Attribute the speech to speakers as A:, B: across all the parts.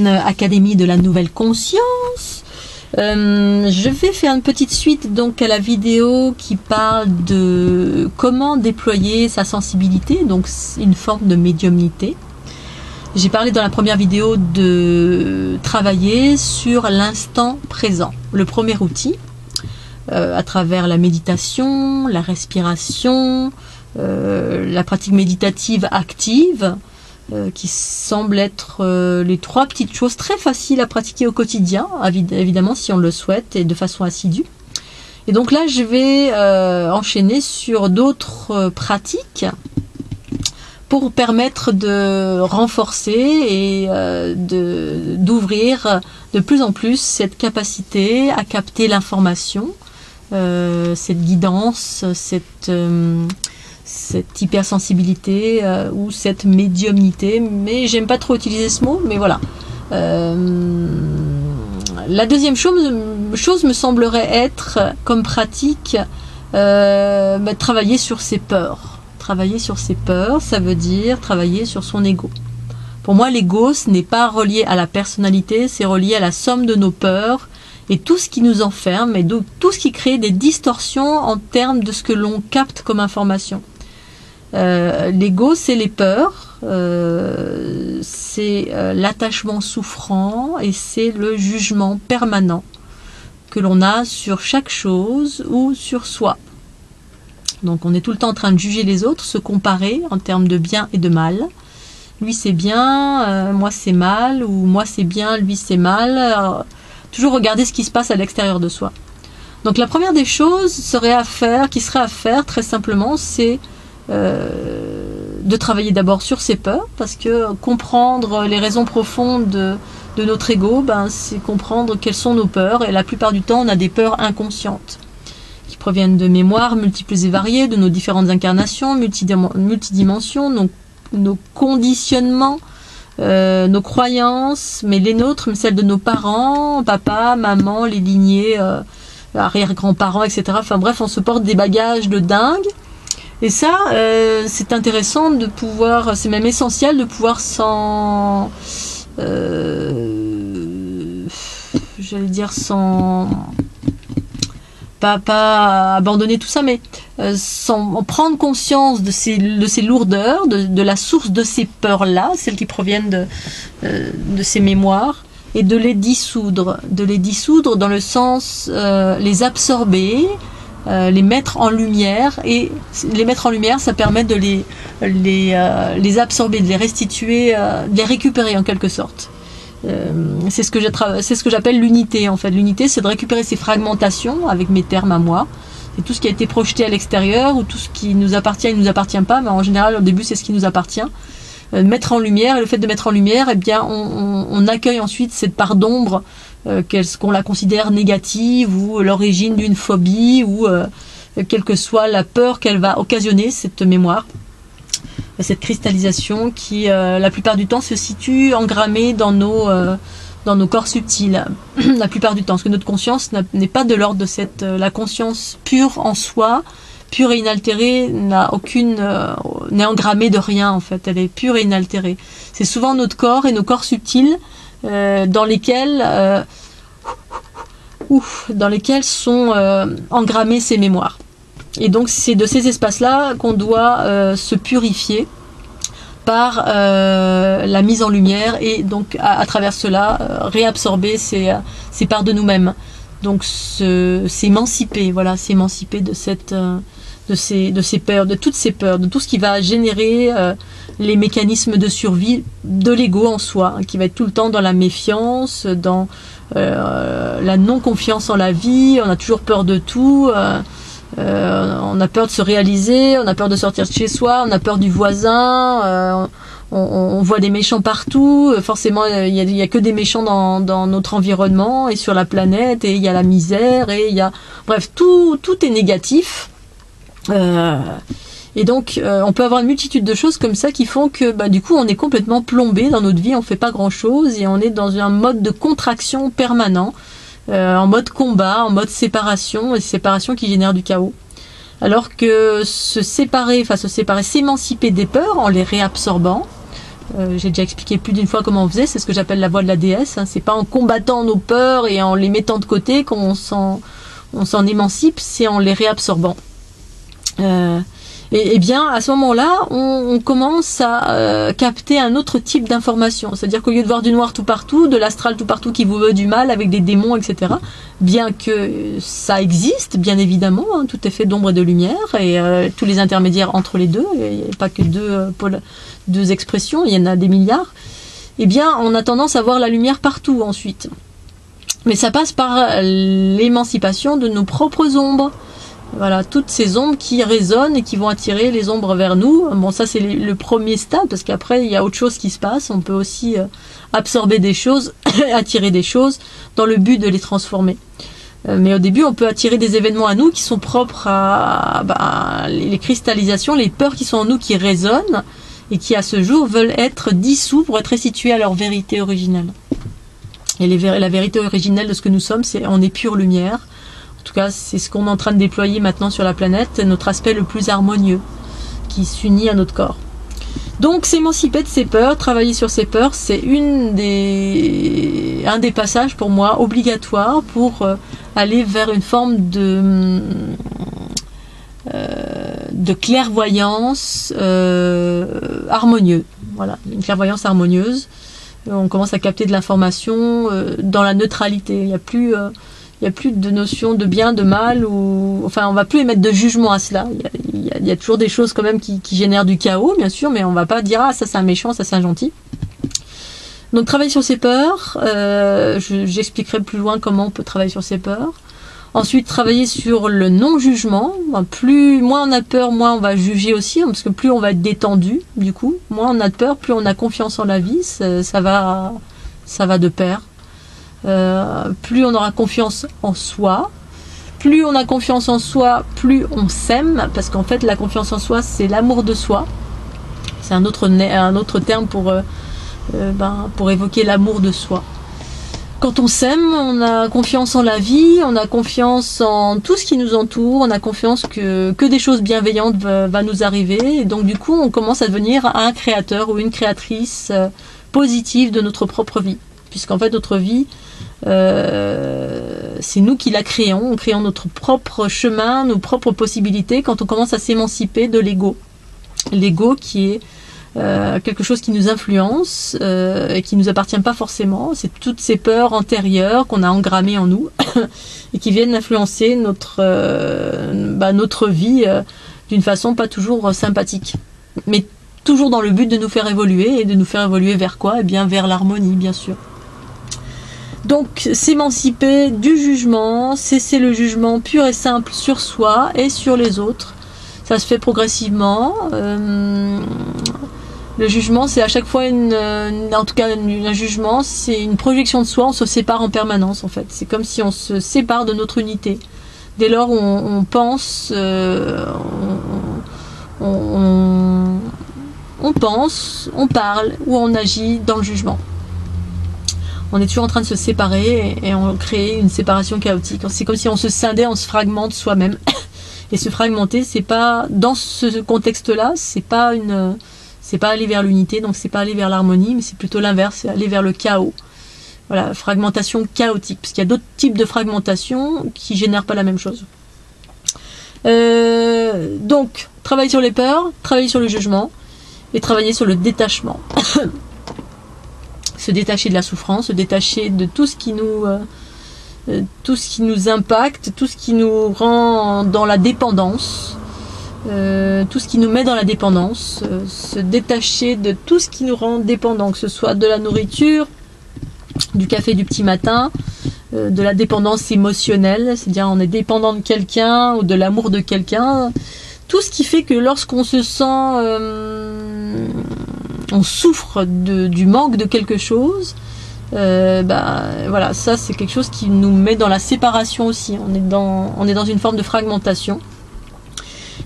A: Académie de la nouvelle conscience. Je vais faire une petite suite donc à la vidéo qui parle de comment déployer sa sensibilité, donc une forme de médiumnité. J'ai parlé dans la première vidéo de travailler sur l'instant présent, le premier outil, à travers la méditation, la respiration, la pratique méditative active, qui semblent être les trois petites choses très faciles à pratiquer au quotidien, évidemment si on le souhaite et de façon assidue. Et donc là je vais enchaîner sur d'autres pratiques pour permettre de renforcer et d'ouvrir de plus en plus cette capacité à capter l'information, cette guidance, cette hypersensibilité ou cette médiumnité, mais j'aime pas trop utiliser ce mot, mais voilà. La deuxième chose me semblerait être, comme pratique, travailler sur ses peurs. Travailler sur ses peurs, ça veut dire travailler sur son ego. Pour moi, l'ego, ce n'est pas relié à la personnalité, c'est relié à la somme de nos peurs et tout ce qui nous enferme, et donc tout ce qui crée des distorsions en termes de ce que l'on capte comme information. L'ego, c'est les peurs, c'est l'attachement souffrant et c'est le jugement permanent que l'on a sur chaque chose ou sur soi. Donc on est tout le temps en train de juger les autres, se comparer en termes de bien et de mal. Lui c'est bien, moi c'est mal, ou moi c'est bien, lui c'est mal. Toujours regarder ce qui se passe à l'extérieur de soi. Donc la première des choses qui serait à faire très simplement, c'est de travailler d'abord sur ses peurs, parce que comprendre les raisons profondes de notre ego, c'est comprendre quelles sont nos peurs, et la plupart du temps on a des peurs inconscientes qui proviennent de mémoires multiples et variées, de nos différentes incarnations, multidimensions, nos conditionnements, nos croyances, mais les nôtres, mais celles de nos parents, papa, maman, les lignées, arrière-grands-parents, etc. Enfin bref, on se porte des bagages de dingue. Et ça, c'est intéressant de pouvoir, c'est même essentiel de pouvoir pas abandonner tout ça, mais sans prendre conscience de ces lourdeurs, de la source de ces peurs-là, celles qui proviennent de ces mémoires, et de les dissoudre dans le sens les absorber, les mettre en lumière, et les mettre en lumière, ça permet de les absorber, de les restituer, de les récupérer en quelque sorte. C'est ce que j'appelle l'unité en fait. L'unité, c'est de récupérer ces fragmentations avec mes termes à moi, et tout ce qui a été projeté à l'extérieur, ou tout ce qui nous appartient, il ne nous appartient pas, mais en général au début c'est ce qui nous appartient. Mettre en lumière, et le fait de mettre en lumière, eh bien on accueille ensuite cette part d'ombre, qu'on la considère négative, ou l'origine d'une phobie, ou quelle que soit la peur qu'elle va occasionner, cette mémoire, cette cristallisation qui la plupart du temps se situe engrammée dans nos corps subtils, la plupart du temps, parce que notre conscience n'est pas de l'ordre de la conscience pure en soi, pure et inaltérée, n'est engrammée de rien en fait, elle est pure et inaltérée. C'est souvent notre corps et nos corps subtils dans lesquels sont engrammées ces mémoires. Et donc c'est de ces espaces-là qu'on doit se purifier par la mise en lumière, et donc à travers cela réabsorber ces parts de nous-mêmes. Donc s'émanciper, voilà, s'émanciper de ces peurs, de toutes ces peurs, de tout ce qui va générer les mécanismes de survie de l'ego en soi, qui va être tout le temps dans la méfiance, dans la non-confiance en la vie. On a toujours peur de tout, on a peur de se réaliser, on a peur de sortir de chez soi, on a peur du voisin, on voit des méchants partout, forcément il y a que des méchants dans notre environnement et sur la planète, et il y a la misère, et il y a, bref, tout est négatif. Et donc on peut avoir une multitude de choses comme ça qui font que du coup on est complètement plombé dans notre vie, on fait pas grand chose, et on est dans un mode de contraction permanent, en mode combat, en mode séparation, et séparation qui génère du chaos. Alors que s'émanciper des peurs en les réabsorbant, J'ai déjà expliqué plus d'une fois comment on faisait, c'est ce que j'appelle la voie de la déesse. Hein. C'est pas en combattant nos peurs et en les mettant de côté qu'on s'en émancipe, c'est en les réabsorbant. Et bien, à ce moment-là, on commence à capter un autre type d'information. C'est-à-dire qu'au lieu de voir du noir tout partout, de l'astral tout partout qui vous veut du mal avec des démons, etc., bien que ça existe, bien évidemment, hein, tout est fait d'ombre et de lumière, et tous les intermédiaires entre les deux, il n'y a pas que deux expressions, il y en a des milliards, eh bien, on a tendance à voir la lumière partout ensuite. Mais ça passe par l'émancipation de nos propres ombres. Voilà, toutes ces ombres qui résonnent et qui vont attirer les ombres vers nous. Bon, ça c'est le premier stade, parce qu'après il y a autre chose qui se passe. On peut aussi absorber des choses, attirer des choses dans le but de les transformer. Mais au début, on peut attirer des événements à nous qui sont propres à les cristallisations, les peurs qui sont en nous qui résonnent et qui à ce jour veulent être dissous pour être restitués à leur vérité originelle. Et la vérité originelle de ce que nous sommes, c'est on est pure lumière. En tout cas, c'est ce qu'on est en train de déployer maintenant sur la planète, notre aspect le plus harmonieux, qui s'unit à notre corps. Donc, s'émanciper de ses peurs, travailler sur ses peurs, c'est un des passages pour moi obligatoires pour aller vers une forme de clairvoyance harmonieuse. Voilà, une clairvoyance harmonieuse. On commence à capter de l'information dans la neutralité. Il n'y a plus de notion de bien, de mal, enfin on va plus émettre de jugement à cela. Il y a toujours des choses quand même qui génèrent du chaos, bien sûr, mais on va pas dire ah ça c'est un méchant, ça c'est un gentil. Donc travailler sur ses peurs, j'expliquerai plus loin comment on peut travailler sur ses peurs. Ensuite travailler sur le non-jugement. Moins on a peur, moins on va juger aussi, parce que plus on va être détendu, du coup, moins on a de peur, plus on a confiance en la vie, ça va de pair. Plus on aura confiance en soi, plus on a confiance en soi, plus on s'aime, parce qu'en fait la confiance en soi c'est l'amour de soi. C'est un autre terme pour évoquer l'amour de soi. Quand on s'aime, on a confiance en la vie, on a confiance en tout ce qui nous entoure, on a confiance que des choses bienveillantes va nous arriver, et donc du coup on commence à devenir un créateur ou une créatrice positive de notre propre vie, puisqu'en fait notre vie c'est nous qui la créons, on crée notre propre chemin, nos propres possibilités quand on commence à s'émanciper de l'ego. L'ego qui est quelque chose qui nous influence et qui nous appartient pas forcément. C'est toutes ces peurs antérieures qu'on a engrammées en nous et qui viennent influencer notre vie d'une façon pas toujours sympathique, mais toujours dans le but de nous faire évoluer, et de nous faire évoluer vers quoi? Eh bien vers l'harmonie, bien sûr. Donc s'émanciper du jugement, cesser le jugement pur et simple sur soi et sur les autres. Ça se fait progressivement. Le jugement, c'est à chaque fois un jugement, c'est une projection de soi. On se sépare en permanence, en fait. C'est comme si on se sépare de notre unité. Dès lors où on pense, on pense, on parle ou on agit dans le jugement. On est toujours en train de se séparer et on crée une séparation chaotique. C'est comme si on se scindait, on se fragmente soi-même. Et se fragmenter, c'est pas, dans ce contexte-là, c'est pas aller vers l'unité, donc c'est pas aller vers l'harmonie, mais c'est plutôt l'inverse, c'est aller vers le chaos. Voilà, fragmentation chaotique, parce qu'il y a d'autres types de fragmentation qui génèrent pas la même chose. Donc, travailler sur les peurs, travailler sur le jugement, et travailler sur le détachement. Se détacher de la souffrance, se détacher de tout ce qui nous impacte, tout ce qui nous rend dans la dépendance, tout ce qui nous met dans la dépendance, se détacher de tout ce qui nous rend dépendants, que ce soit de la nourriture, du café du petit matin, de la dépendance émotionnelle, c'est-à-dire on est dépendant de quelqu'un ou de l'amour de quelqu'un, tout ce qui fait que lorsqu'on se sent on souffre du manque de quelque chose, voilà, ça c'est quelque chose qui nous met dans la séparation aussi. On est dans une forme de fragmentation.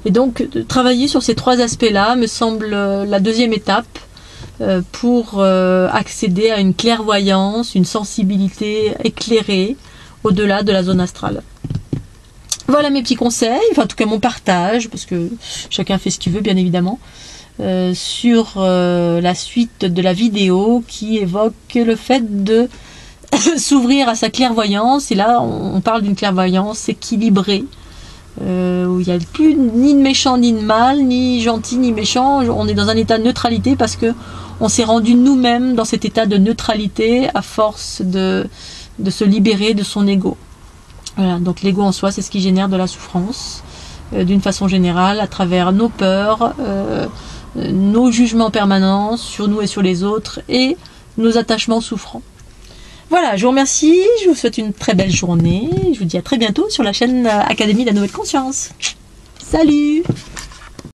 A: Et donc travailler sur ces trois aspects-là me semble la deuxième étape pour accéder à une clairvoyance, une sensibilité éclairée au-delà de la zone astrale. Voilà mes petits conseils, enfin en tout cas mon partage, parce que chacun fait ce qu'il veut bien évidemment. sur la suite de la vidéo qui évoque le fait de s'ouvrir à sa clairvoyance. Et là, on parle d'une clairvoyance équilibrée, où il n'y a plus ni de méchant ni de mal, ni gentil ni méchant. On est dans un état de neutralité parce que on s'est rendu nous-mêmes dans cet état de neutralité à force de se libérer de son ego. Voilà, donc l'ego en soi, c'est ce qui génère de la souffrance, d'une façon générale, à travers nos peurs, nos jugements permanents sur nous et sur les autres, et nos attachements souffrants. Voilà, je vous remercie, je vous souhaite une très belle journée, je vous dis à très bientôt sur la chaîne Académie de la Nouvelle Conscience. Salut!